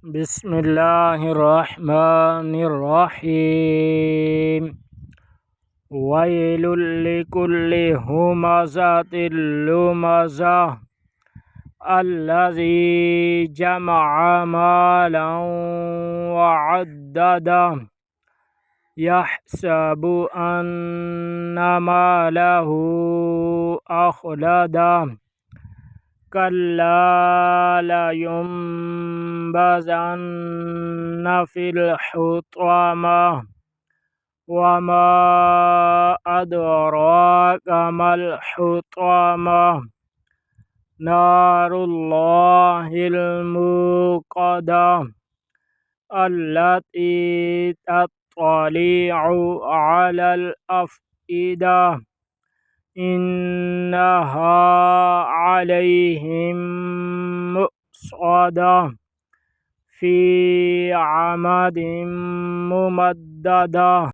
بسم الله الرحمن الرحيم. ويل لكل همزة لمزة الذي جمع مالا وعدده يحسب أن ماله أخلده كلا لينبذن في الحطمة وما أدراك ما الحطمة نار الله الموقدة التي تطلع على الأفئدة إنها عليهم مؤصدة في عمد ممددة.